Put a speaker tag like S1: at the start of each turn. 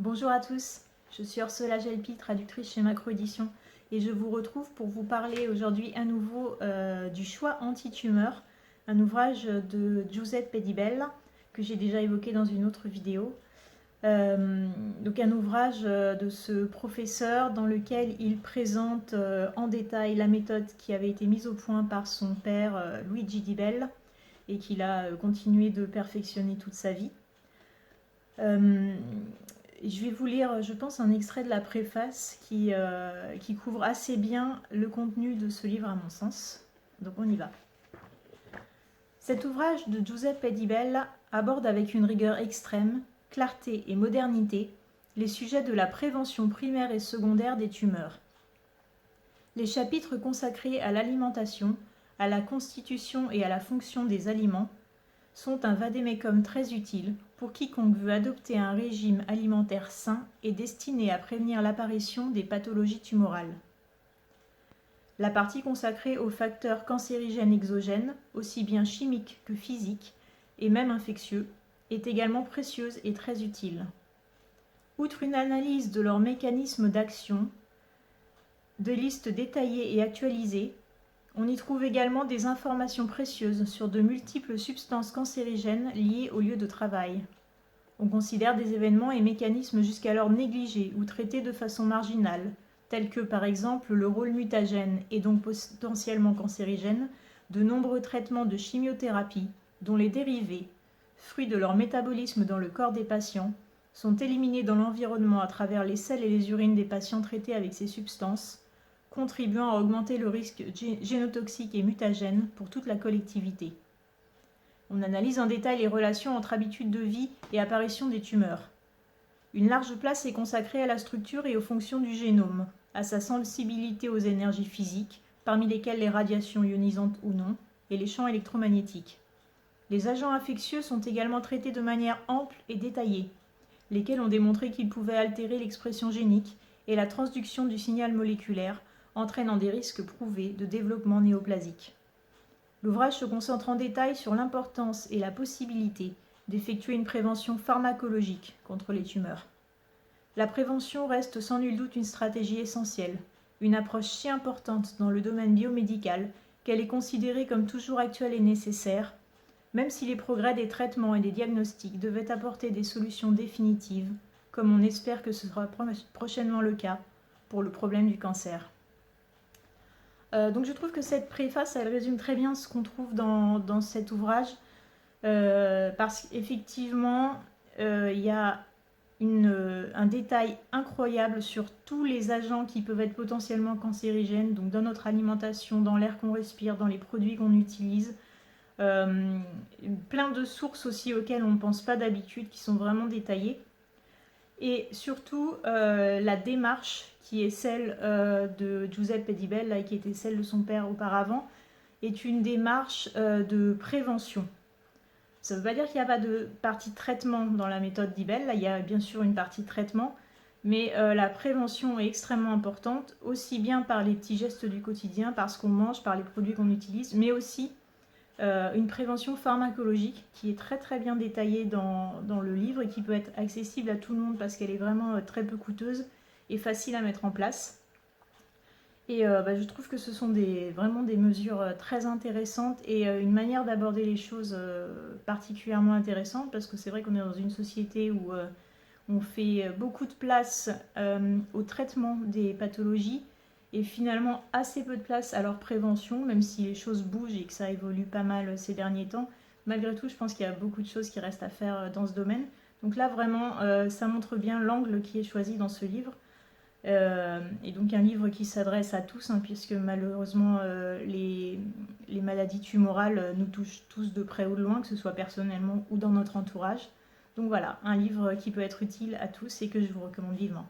S1: Bonjour à tous, je suis Ursula Gelpi, traductrice chez Macro Édition et je vous retrouve pour vous parler aujourd'hui à nouveau du choix anti-tumeur, un ouvrage de Giuseppe Di Bella que j'ai déjà évoqué dans une autre vidéo. Donc un ouvrage de ce professeur dans lequel il présente en détail la méthode qui avait été mise au point par son père Luigi Di Bella et qu'il a continué de perfectionner toute sa vie. Je vais vous lire, je pense, un extrait de la préface qui couvre assez bien le contenu de ce livre à mon sens. Donc on y va. Cet ouvrage de Giuseppe Di Bella aborde avec une rigueur extrême, clarté et modernité les sujets de la prévention primaire et secondaire des tumeurs. Les chapitres consacrés à l'alimentation, à la constitution et à la fonction des aliments sont un vade-mecum très utile pour quiconque veut adopter un régime alimentaire sain et destiné à prévenir l'apparition des pathologies tumorales. La partie consacrée aux facteurs cancérigènes exogènes, aussi bien chimiques que physiques, et même infectieux, est également précieuse et très utile. Outre une analyse de leurs mécanismes d'action, de listes détaillées et actualisées, on y trouve également des informations précieuses sur de multiples substances cancérigènes liées au lieu de travail. On considère des événements et mécanismes jusqu'alors négligés ou traités de façon marginale, tels que par exemple le rôle mutagène et donc potentiellement cancérigène de nombreux traitements de chimiothérapie dont les dérivés, fruits de leur métabolisme dans le corps des patients, sont éliminés dans l'environnement à travers les selles et les urines des patients traités avec ces substances, contribuant à augmenter le risque génotoxique et mutagène pour toute la collectivité. On analyse en détail les relations entre habitudes de vie et apparition des tumeurs. Une large place est consacrée à la structure et aux fonctions du génome, à sa sensibilité aux énergies physiques, parmi lesquelles les radiations ionisantes ou non, et les champs électromagnétiques. Les agents infectieux sont également traités de manière ample et détaillée, lesquels ont démontré qu'ils pouvaient altérer l'expression génique et la transduction du signal moléculaire, entraînant des risques prouvés de développement néoplasique. L'ouvrage se concentre en détail sur l'importance et la possibilité d'effectuer une prévention pharmacologique contre les tumeurs. La prévention reste sans nul doute une stratégie essentielle, une approche si importante dans le domaine biomédical qu'elle est considérée comme toujours actuelle et nécessaire, même si les progrès des traitements et des diagnostics devaient apporter des solutions définitives, comme on espère que ce sera prochainement le cas pour le problème du cancer. Donc je trouve que cette préface, elle résume très bien ce qu'on trouve dans cet ouvrage, parce qu'effectivement, il y a un détail incroyable sur tous les agents qui peuvent être potentiellement cancérigènes, donc dans notre alimentation, dans l'air qu'on respire, dans les produits qu'on utilise. Plein de sources aussi auxquelles on ne pense pas d'habitude, qui sont vraiment détaillées. Et surtout, la démarche qui est celle de Giuseppe Di Bella et qui était celle de son père auparavant, est une démarche de prévention. Ça ne veut pas dire qu'il n'y a pas de partie traitement dans la méthode Di Bella, il y a bien sûr une partie traitement, mais la prévention est extrêmement importante, aussi bien par les petits gestes du quotidien, par ce qu'on mange, par les produits qu'on utilise, mais aussi une prévention pharmacologique qui est très très bien détaillée dans le livre et qui peut être accessible à tout le monde parce qu'elle est vraiment très peu coûteuse et facile à mettre en place. Et je trouve que ce sont vraiment des mesures très intéressantes et une manière d'aborder les choses particulièrement intéressante, parce que c'est vrai qu'on est dans une société où on fait beaucoup de place au traitement des pathologies et finalement assez peu de place à leur prévention, même si les choses bougent et que ça évolue pas mal ces derniers temps. Malgré tout, je pense qu'il y a beaucoup de choses qui restent à faire dans ce domaine. Donc là, vraiment, ça montre bien l'angle qui est choisi dans ce livre. Et donc un livre qui s'adresse à tous, hein, puisque malheureusement les maladies tumorales nous touchent tous de près ou de loin, que ce soit personnellement ou dans notre entourage. Donc voilà, un livre qui peut être utile à tous et que je vous recommande vivement.